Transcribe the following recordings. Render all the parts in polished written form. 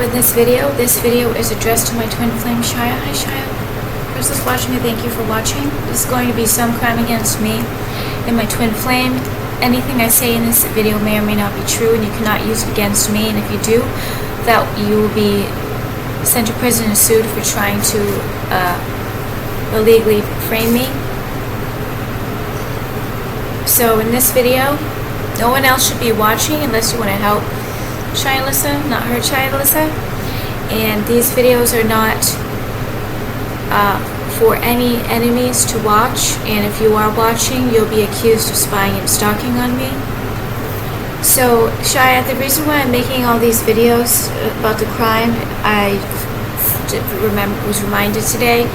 in this video is addressed to my twin flame, Shia. Hi, Shia. Who's this watching me? Thank you for watching. This is going to be some crime against me and my twin flame. Anything I say in this video may or may not be true, and you cannot use it against me. And if you do, that you will be sent to prison and sued for trying to illegally frame me. So in this video, no one else should be watching unless you want to help Shia Alyssa, not her Shia Alyssa. And these videos are not for any enemies to watch, and if you are watching, you'll be accused of spying and stalking on me. So Shia, the reason why I'm making all these videos about the crime I was reminded today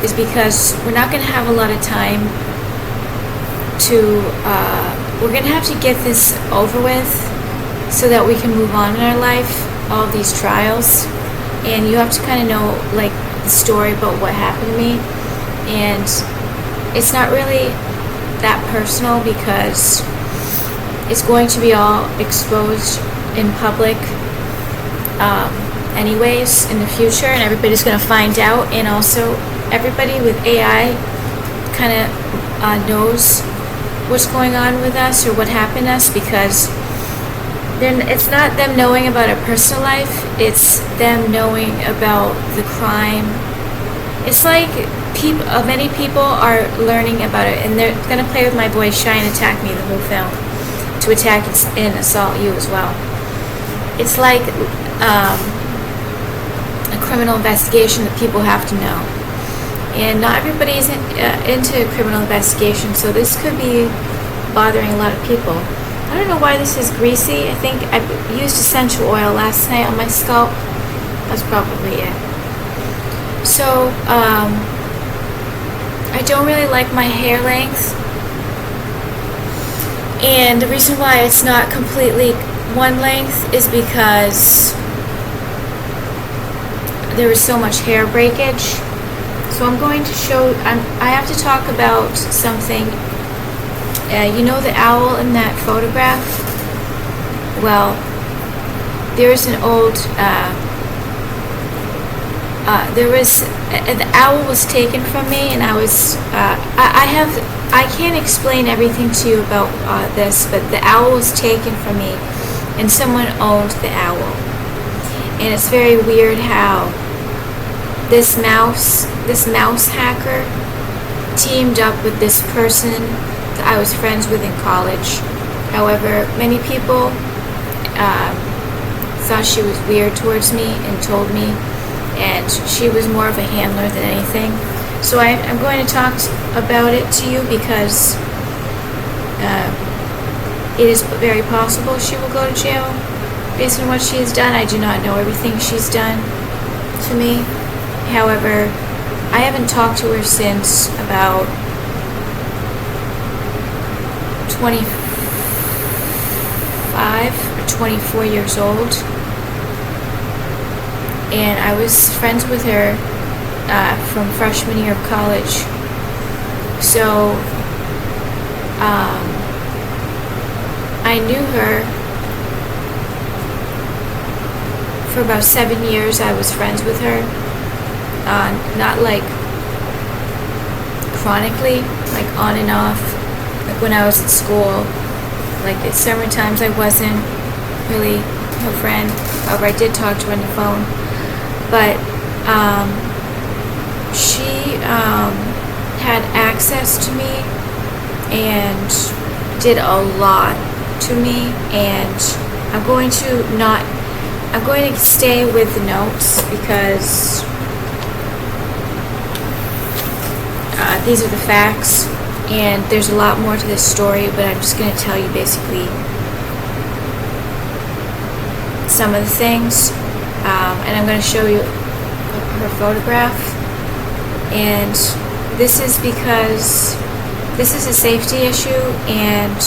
is because we're not going to have a lot of time to we're going to have to get this over with so that we can move on in our life, all of these trials. And you have to kind of know like the story about what happened to me, and it's not really that personal because it's going to be all exposed in public anyways in the future, and everybody's going to find out. And also everybody with AI kind of knows what's going on with us or what happened to us, because then it's not them knowing about our personal life, it's them knowing about the crime. It's like many people are learning about it, and they're going to play with my voice, Shine, and attack me the whole film, to attack and assault you as well. It's like a criminal investigation that people have to know. And not everybody is into criminal investigation, so this could be bothering a lot of people. I don't know why this is greasy. I think I used essential oil last night on my scalp. That's probably it. So, I don't really like my hair length. And the reason why it's not completely one length is because there is so much hair breakage. So I'm going to show, I have to talk about something. You know the owl in that photograph? Well, there's an old, the owl was taken from me, and I was, I can't explain everything to you about this, but the owl was taken from me, and someone owned the owl. And it's very weird how this mouse hacker teamed up with this person that I was friends with in college. However, many people thought she was weird towards me and told me, and she was more of a handler than anything. So I'm going to talk about it to you because it is very possible she will go to jail based on what she has done. I do not know everything she's done to me. However, I haven't talked to her since about 25 or 24 years old, and I was friends with her from freshman year of college. So I knew her for about 7 years. I was friends with her, not like chronically, like on and off. Like when I was at school, like at summer times I wasn't really her friend. However, I did talk to her on the phone. But she had access to me and did a lot to me, and I'm going to stay with the notes because these are the facts. And there's a lot more to this story, but I'm just going to tell you basically some of the things. And I'm going to show you her photograph. And this is because this is a safety issue, and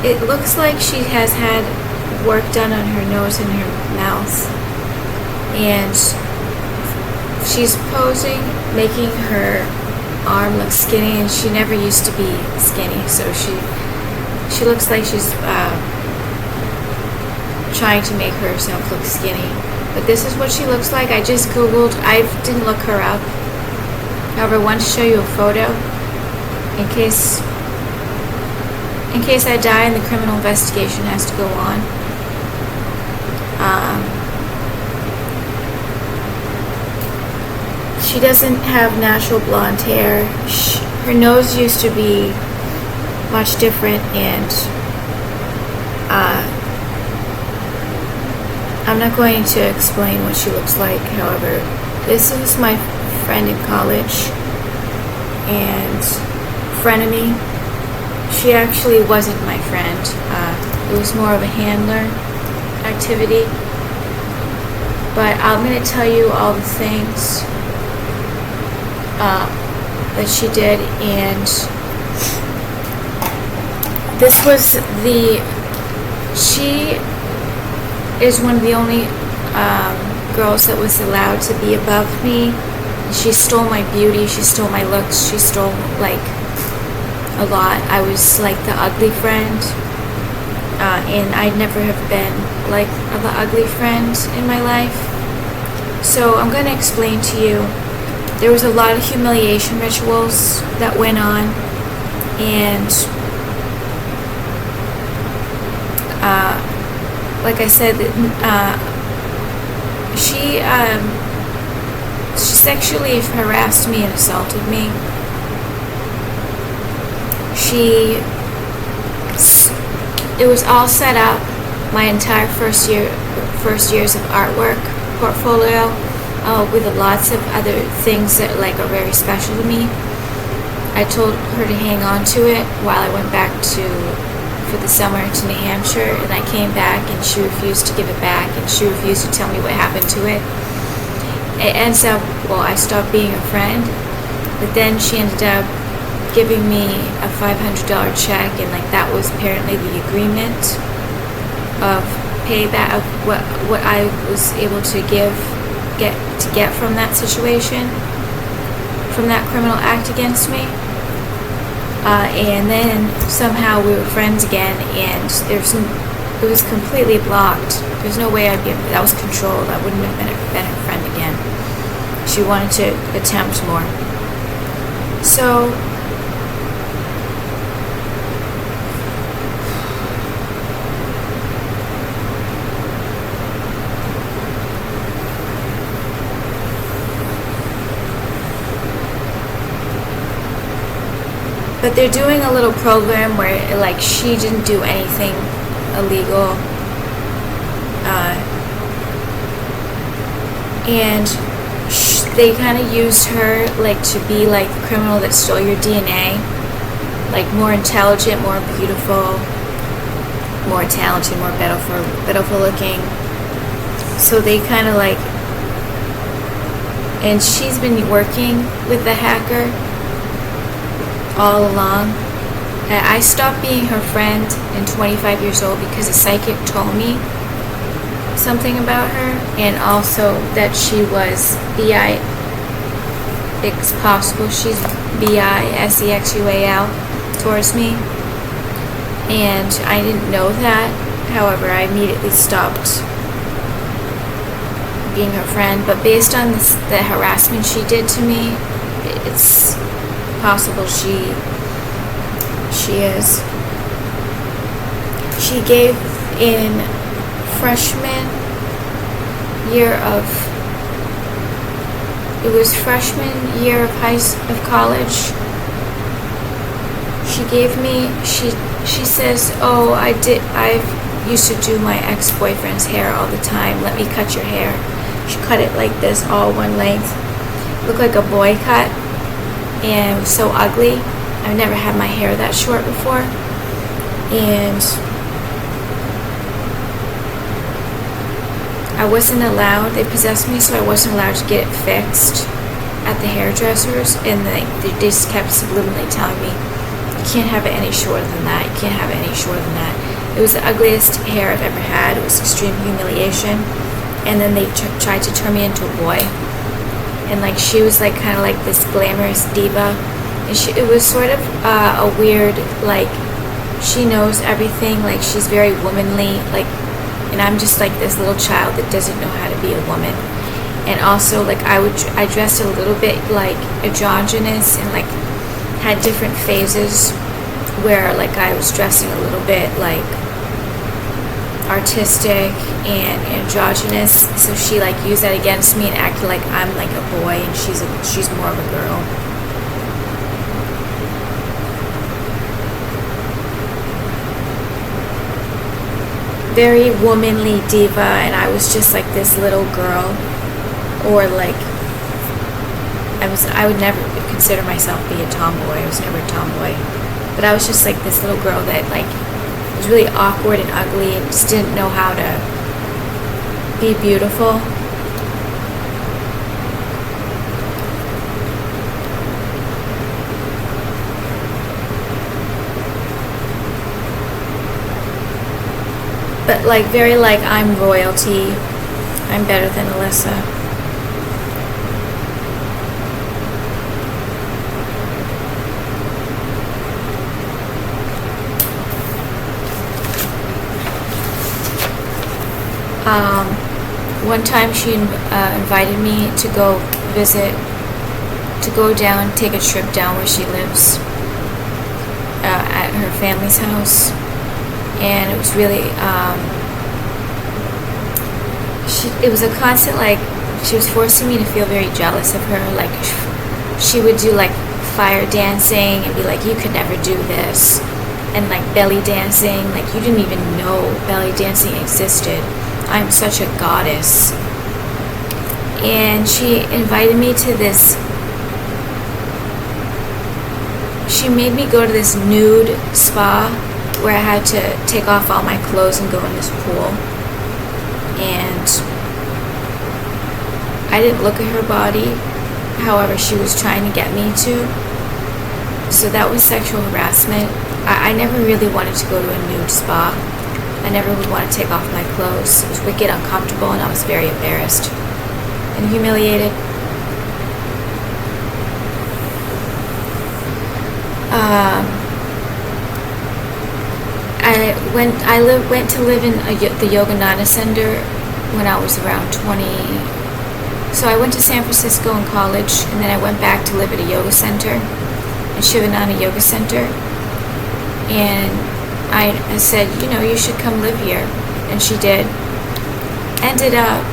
it looks like she has had work done on her nose and her mouth. And she's posing, making her arm looks skinny, and she never used to be skinny, so she looks like she's trying to make herself look skinny. But this is what she looks like. I just googled. I didn't look her up. However, I want to show you a photo in case I die and the criminal investigation has to go on. She doesn't have natural blonde hair. Her nose used to be much different, and I'm not going to explain what she looks like. However, this is my friend in college and frenemy. She actually wasn't my friend. It was more of a handler activity. But I'm going to tell you all the things that she did, and this was she is one of the only girls that was allowed to be above me. She stole my beauty, she stole my looks, she stole like a lot. I was like the ugly friend, and I'd never have been like the ugly friend in my life. So I'm going to explain to you. There was a lot of humiliation rituals that went on, and like I said, she sexually harassed me and assaulted me. It was all set up. My entire first years of artwork portfolio, with lots of other things that like are very special to me. I told her to hang on to it while I went back for the summer to New Hampshire, and I came back and she refused to give it back, and she refused to tell me what happened to it. And so, well, I stopped being her friend, but then she ended up giving me a $500 check, and like that was apparently the agreement of payback of what I was able to get from that situation, from that criminal act against me. And then somehow we were friends again, and it was completely blocked. There's no way that was controlled. I wouldn't have been her friend again. She wanted to attempt more. So but they're doing a little program where like she didn't do anything illegal, and they kind of used her like to be like the criminal that stole your DNA, like more intelligent, more beautiful, more talented, more beautiful looking. So they kind of like, and she's been working with the hacker all along. I stopped being her friend in 25 years old because a psychic told me something about her, and also that she was bi. It's possible she's bisexual towards me, and I didn't know that. However, I immediately stopped being her friend. But based on the harassment she did to me, it's possible she is. She gave in freshman year of college. She gave me, she says, oh, I used to do my ex-boyfriend's hair all the time. Let me cut your hair. She cut it like this, all one length. Looked like a boy cut, and it was so ugly. I've never had my hair that short before, and I wasn't allowed, they possessed me, so I wasn't allowed to get it fixed at the hairdressers, and they just kept subliminally telling me, you can't have it any shorter than that, you can't have it any shorter than that. It was the ugliest hair I've ever had. It was extreme humiliation. And then they tried to turn me into a boy, and like she was like kind of like this glamorous diva, and it was sort of a weird, like, she knows everything, like she's very womanly, like, and I'm just like this little child that doesn't know how to be a woman. And also, like, I dressed a little bit like androgynous, and like had different phases where like I was dressing a little bit like artistic and androgynous, so she like used that against me and acted like I'm like a boy and she's more of a girl. Very womanly diva, and I was just like this little girl, or like I would never consider myself be a tomboy. I was never a tomboy, but I was just like this little girl that like was really awkward and ugly and just didn't know how to be beautiful. But like very like I'm royalty. I'm better than Alyssa. One time she invited me to go take a trip down where she lives, at her family's house, and it was really, it was a constant, like, she was forcing me to feel very jealous of her. Like, she would do like fire dancing and be like, you could never do this, and like belly dancing, like you didn't even know belly dancing existed. I'm such a goddess. And she invited me to this, she made me go to this nude spa where I had to take off all my clothes and go in this pool. And I didn't look at her body, however she was trying to get me to. So that was sexual harassment. I never really wanted to go to a nude spa. I never would want to take off my clothes. It was wicked uncomfortable, and I was very embarrassed and humiliated. I went to live in the Yogananda Center when I was around 20. So I went to San Francisco in college, and then I went back to live at a yoga center, a Shivananda Yoga Center. And I said, you know, you should come live here. And she did. Ended up,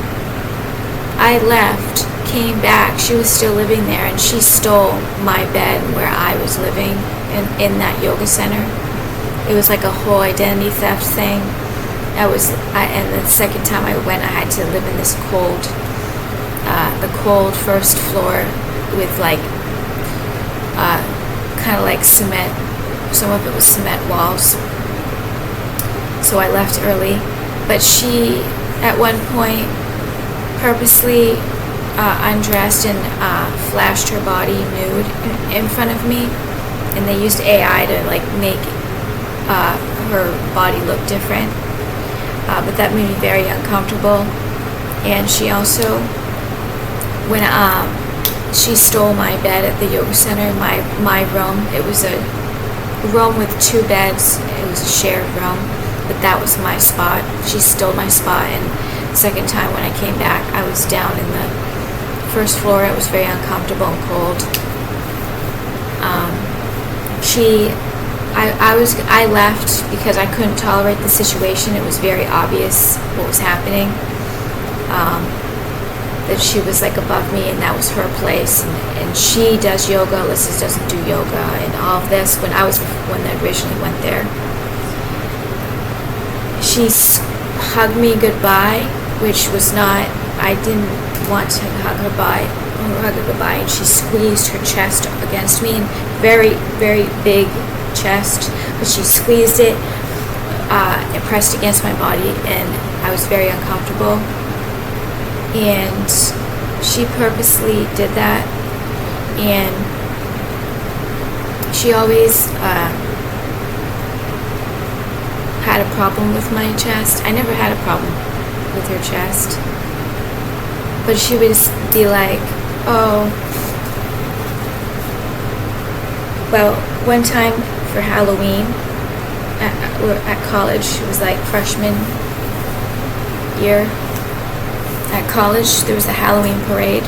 I left, came back, she was still living there, and she stole my bed where I was living in that yoga center. It was like a whole identity theft thing. And the second time I went, I had to live in this the cold first floor with like, kind of like cement. Some of it was cement walls. So I left early. But she, at one point, purposely undressed and flashed her body nude in front of me. And they used AI to like make her body look different. But that made me very uncomfortable. And she also, when she stole my bed at the yoga center, my room, it was a room with two beds. It was a shared room, but that was my spot. She stole my spot, and the second time when I came back, I was down in the first floor. It was very uncomfortable and cold. I left because I couldn't tolerate the situation. It was very obvious what was happening. That she was like above me, and that was her place, and she does yoga. Alyssa doesn't do yoga, and all of this. When I originally went there, she hugged me goodbye, which was not. I didn't want to hug her goodbye, and she squeezed her chest up against me, and very, very big chest, but she squeezed it and pressed against my body, and I was very uncomfortable. And she purposely did that, and she always had a problem with my chest. I never had a problem with her chest, but she would just be like, oh, well, one time for Halloween at college, it was like freshman year at college, there was a Halloween parade,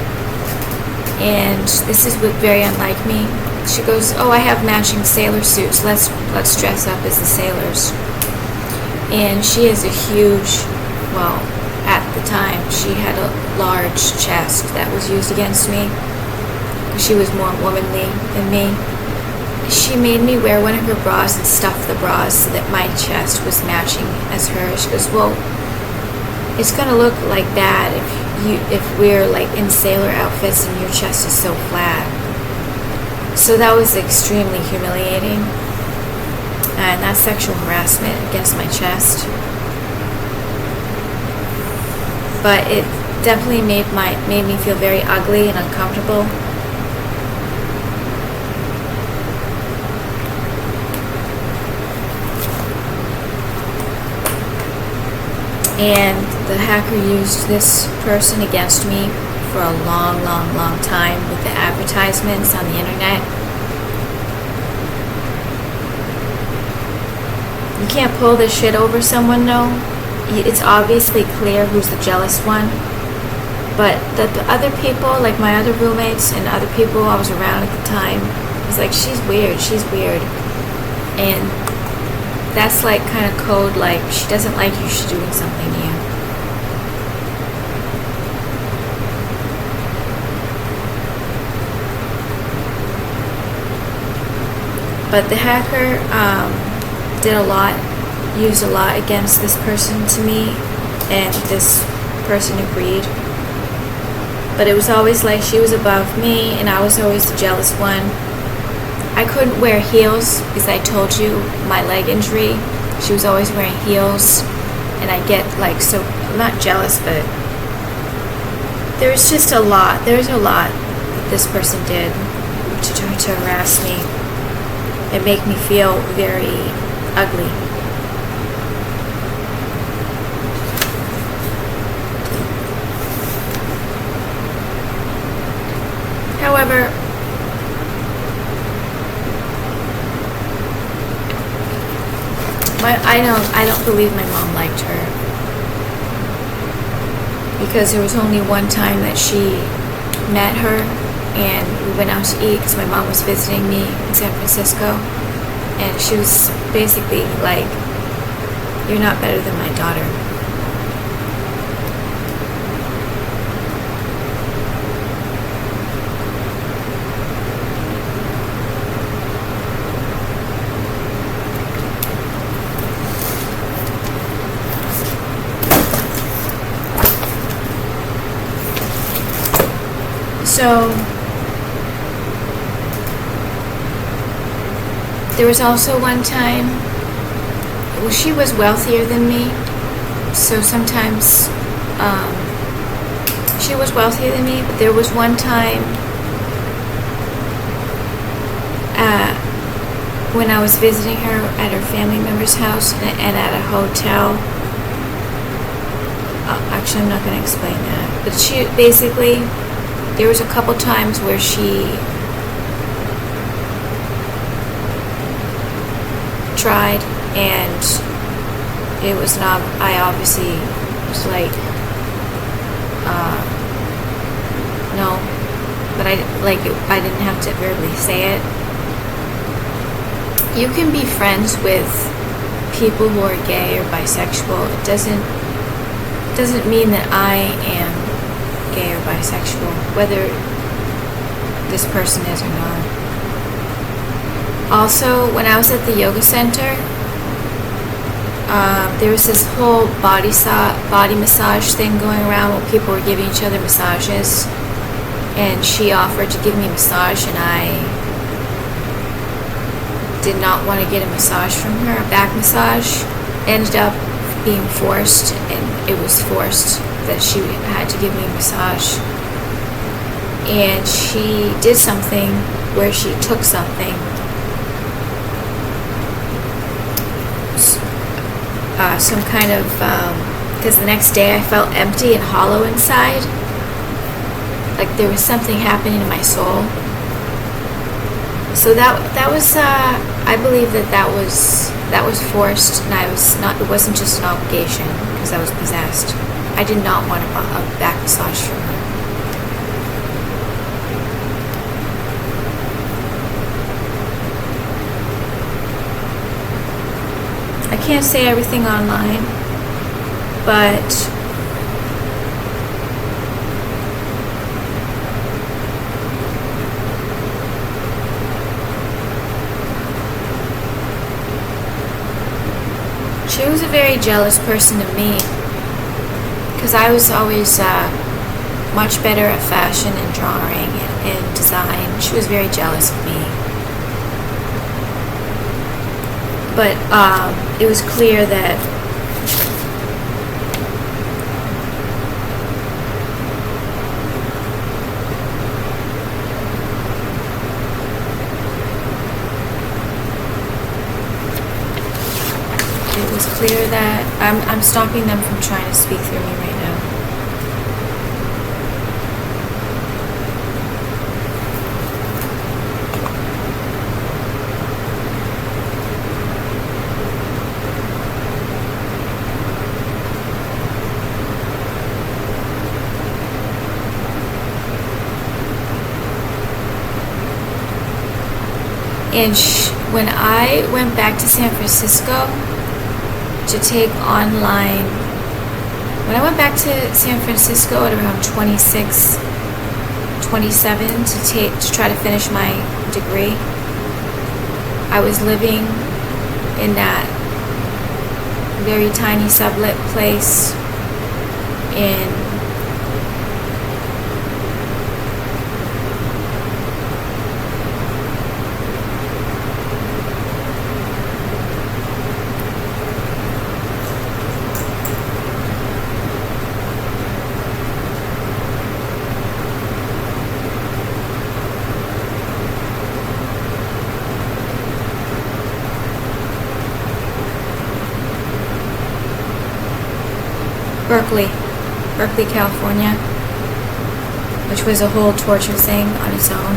and this is very unlike me. She goes, "Oh, I have matching sailor suits. Let's dress up as the sailors." And she has a huge, well, at the time, she had a large chest that was used against me. She was more womanly than me. She made me wear one of her bras and stuff the bras so that my chest was matching as hers. She goes, "Well, it's gonna look like bad if we're like in sailor outfits and your chest is so flat." So that was extremely humiliating, and that's sexual harassment against my chest. But it definitely made me feel very ugly and uncomfortable. And the hacker used this person against me for a long, long, long time with the advertisements on the internet. You can't pull this shit over someone, no. It's obviously clear who's the jealous one. But the other people, like my other roommates and other people I was around at the time, was like, she's weird. And that's like kind of code, like she doesn't like you, she's doing something to you. But the hacker used a lot against this person to me, and this person agreed. But it was always like she was above me and I was always the jealous one. I couldn't wear heels because I told you my leg injury. She was always wearing heels, and I get like, so I'm not jealous, but there's just a lot. There's a lot that this person did to harass me and make me feel very ugly. However, I don't believe my mom liked her, because there was only one time that she met her and we went out to eat because my mom was visiting me in San Francisco, and she was basically like, "You're not better than my daughter." So there was also one time, well, she was wealthier than me, so sometimes she was wealthier than me, but there was one time when I was visiting her at her family member's house and at a hotel. Actually, I'm not going to explain that, but she basically, there was a couple times where she tried, and it was not, I obviously was like, no, but I didn't have to verbally say it. You can be friends with people who are gay or bisexual. It doesn't mean that I am gay or bisexual, whether this person is or not. Also, when I was at the yoga center, there was this whole body massage thing going around where people were giving each other massages, and she offered to give me a massage, and I did not want to get a massage from her, a back massage. Ended up being forced, and it was forced that she had to give me a massage. And she did something where she took something, some kind of, because the next day I felt empty and hollow inside, like there was something happening in my soul. So that was, I believe that was forced, and I was not, it wasn't just an obligation, because I was possessed. I did not want a back massage from her. I can't say everything online, but she was a very jealous person of me, because I was always much better at fashion and drawing and design. She was very jealous of me. But it was clear that I'm stopping them from trying to speak through me right now. And when I went back to San Francisco to take online, when I went back to San Francisco at around 26, 27 to try to finish my degree, I was living in that very tiny sublet place in Berkeley, California, which was a whole torture thing on its own.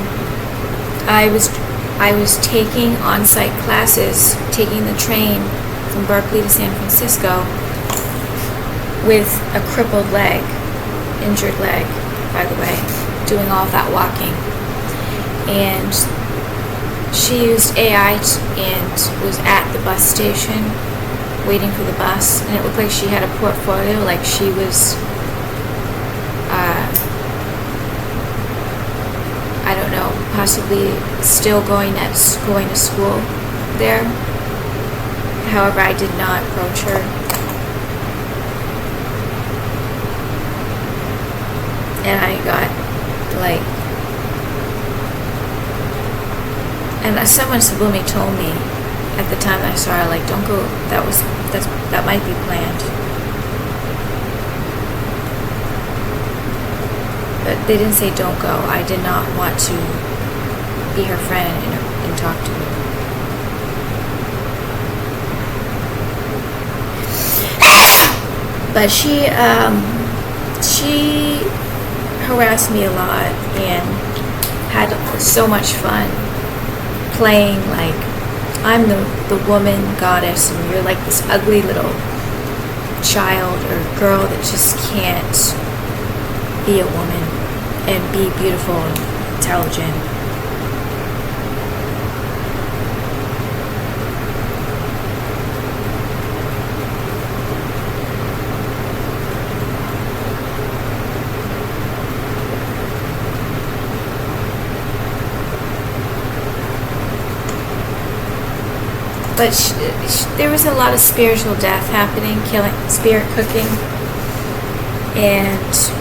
I was taking on-site classes, taking the train from Berkeley to San Francisco with a crippled leg, injured leg, by the way, doing all of that walking. And she used AI and was at the bus station waiting for the bus, and it looked like she had a portfolio, like she was I don't know, possibly still going to school there. However, I did not approach her. And I got and someone subliminally told me at the time I saw her, don't go, that might be planned. But they didn't say don't go. I did not want to be her friend and talk to her. But she harassed me a lot and had so much fun playing like I'm the woman goddess and you're like this ugly little child or girl that just can't be a woman and be beautiful and intelligent. But there was a lot of spiritual death happening, spirit cooking, and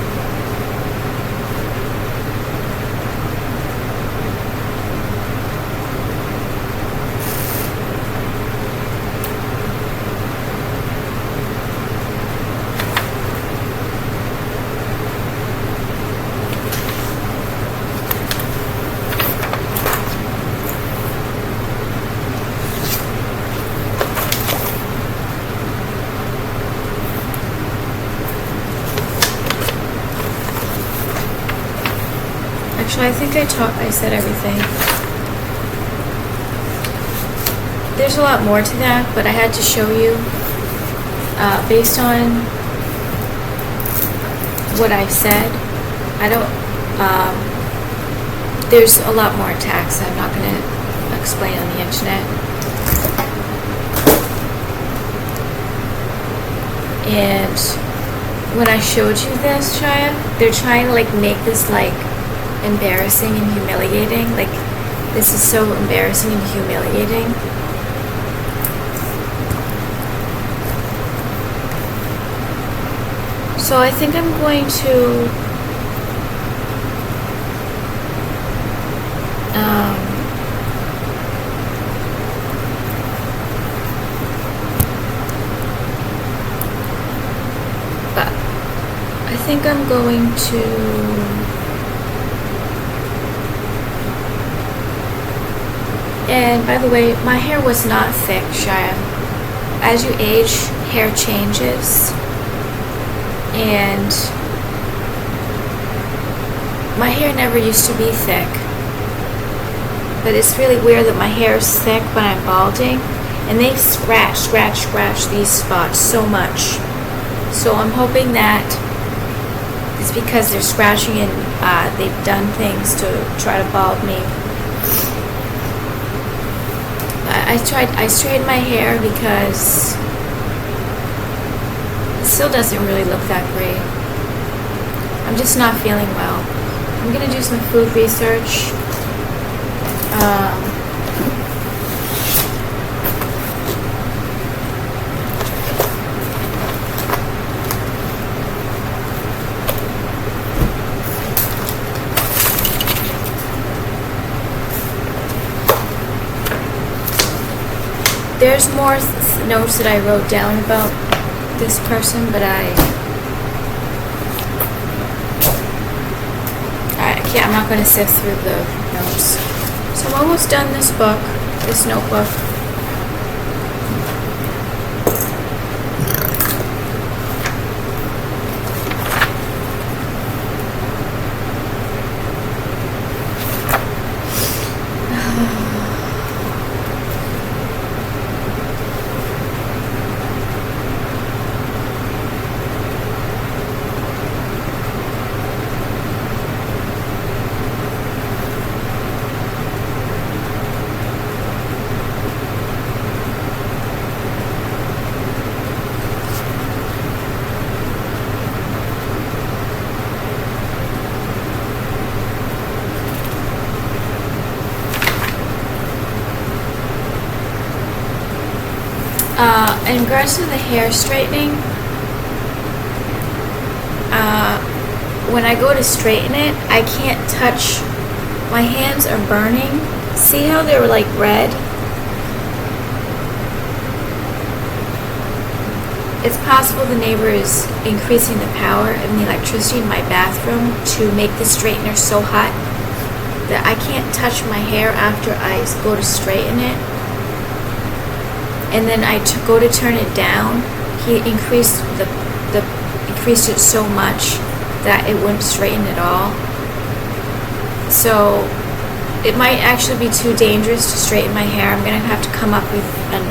actually, I think I said everything. There's a lot more to that, but I had to show you based on what I said. I don't, there's a lot more attacks I'm not going to explain on the internet. And when I showed you this, Shia, they're trying to like make this like embarrassing and humiliating. Like, this is so embarrassing and humiliating. So I think I'm going to but I think I'm going to and by the way, my hair was not thick, Shia. As you age, hair changes. And my hair never used to be thick, but it's really weird that my hair is thick when I'm balding, and they scratch these spots so much. So I'm hoping that it's because they're scratching and they've done things to try to bald me. I straightened my hair because still doesn't really look that great. I'm just not feeling well. I'm gonna do some food research. There's more notes that I wrote down about this person, but I'm not going to sift through the notes. So I'm almost done this book, this notebook. In regards to the hair straightening, when I go to straighten it, I can't touch, my hands are burning. See how they were like red? It's possible the neighbor is increasing the power and the electricity in my bathroom to make the straightener so hot that I can't touch my hair after I go to straighten it. And then I go to turn it down. He increased increased it so much that it wouldn't straighten at all. So it might actually be too dangerous to straighten my hair. I'm gonna have to come up with an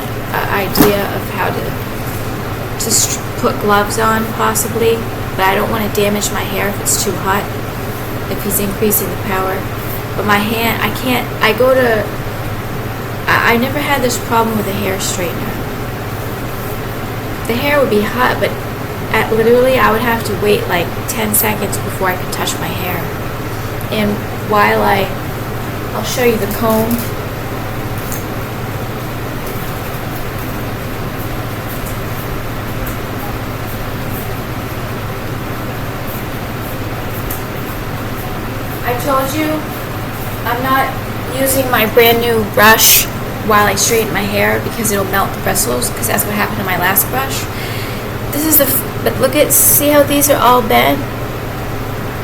idea of how to put gloves on, possibly. But I don't want to damage my hair if it's too hot, if he's increasing the power. But my hand, I can't. I never had this problem with a hair straightener. The hair would be hot, but literally I would have to wait like 10 seconds before I could touch my hair. And while I'll show you the comb. I told you I'm not using my brand new brush while I straighten my hair because it'll melt the bristles, because that's what happened to my last brush. This is but look at, see how these are all bent?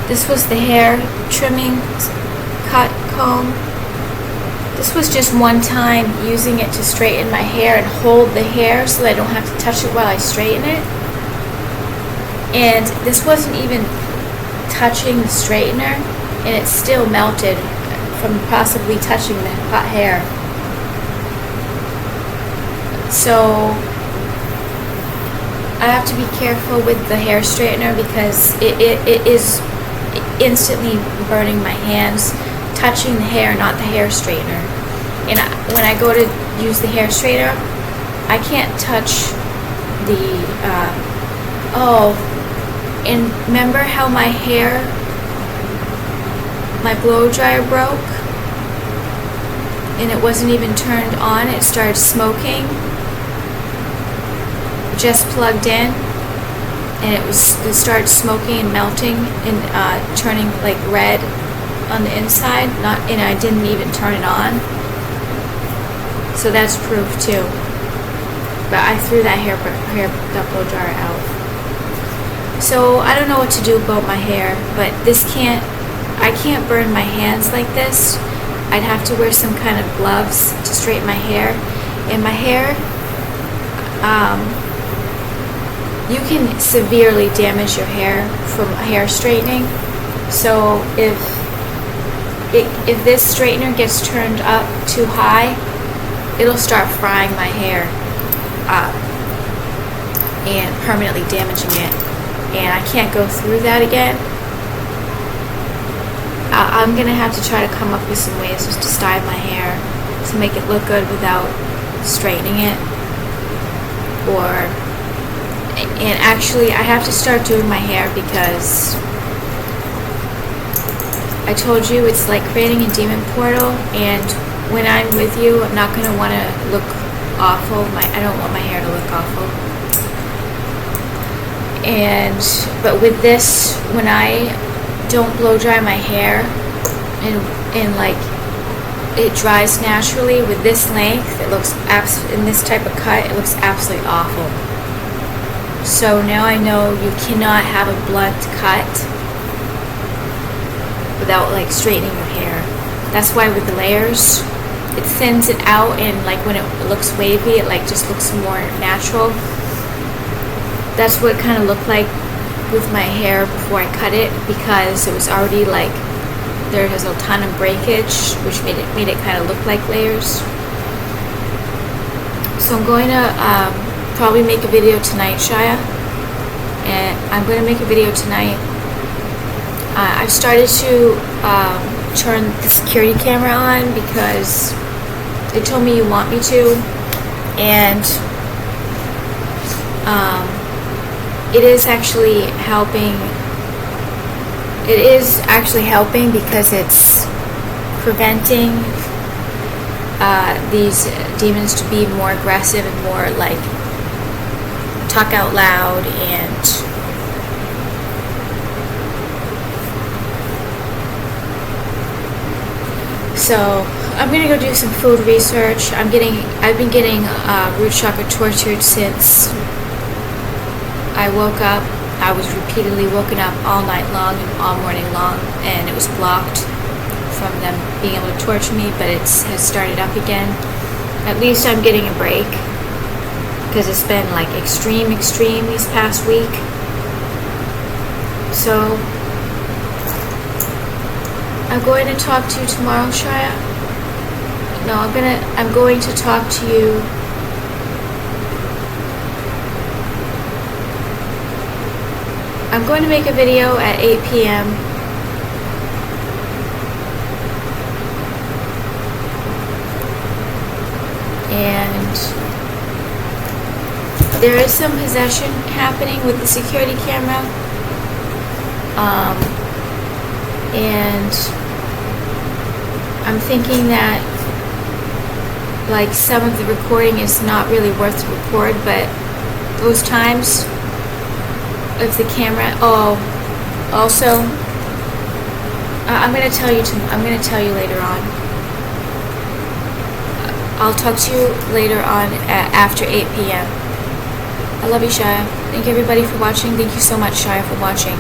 This was the hair trimming cut comb. This was just one time using it to straighten my hair and hold the hair so that I don't have to touch it while I straighten it. And this wasn't even touching the straightener, and it still melted from possibly touching the hot hair. So I have to be careful with the hair straightener because it is instantly burning my hands, touching the hair, not the hair straightener. And when I go to use the hair straightener, I can't touch the, and remember how my blow dryer broke? And it wasn't even turned on, it started smoking. Just plugged in, and it started smoking and melting and turning like red on the inside. And I didn't even turn it on. So that's proof too. But I threw that that blow dryer out. So I don't know what to do about my hair, but I can't burn my hands like this. I'd have to wear some kind of gloves to straighten my hair. And my hair, you can severely damage your hair from hair straightening. So if this straightener gets turned up too high, it'll start frying my hair up and permanently damaging it. And I can't go through that again. I'm gonna have to try to come up with some ways just to style my hair to make it look good without straightening it. And actually, I have to start doing my hair because I told you it's like creating a demon portal, and when I'm with you, I'm not gonna want to look awful. I don't want my hair to look awful. But with this, when I don't blow dry my hair and like it dries naturally with this length, it looks in this type of cut, it looks absolutely awful. So now I know you cannot have a blunt cut without like straightening your hair. That's why with the layers, it thins it out, and like when it looks wavy, it like just looks more natural. That's what it kind of looked like with my hair before I cut it, because it was already like there was a ton of breakage, which made it kind of look like layers. So I'm going to probably make a video tonight, Shia, and I'm going to make a video tonight. I've started to turn the security camera on because they told me you want me to, and it is actually helping. It is actually helping because it's preventing these demons to be more aggressive and more like talk out loud. And so I'm gonna go do some food research. I've been getting root chakra tortured since I woke up. I was repeatedly woken up all night long and all morning long, and it was blocked from them being able to torture me, but it has started up again. At least I'm getting a break, because it's been like extreme these past week. So I'm going to talk to you tomorrow, Shia. No, I'm going to talk to you I'm going to make a video at 8 p.m. And there is some possession happening with the security camera. And I'm thinking that like some of the recording is not really worth to record, but those times of the camera. Also, I'm going to tell you later on. I'll talk to you later on after 8 p.m. I love you, Shia. Thank you everybody for watching. Thank you so much, Shia, for watching.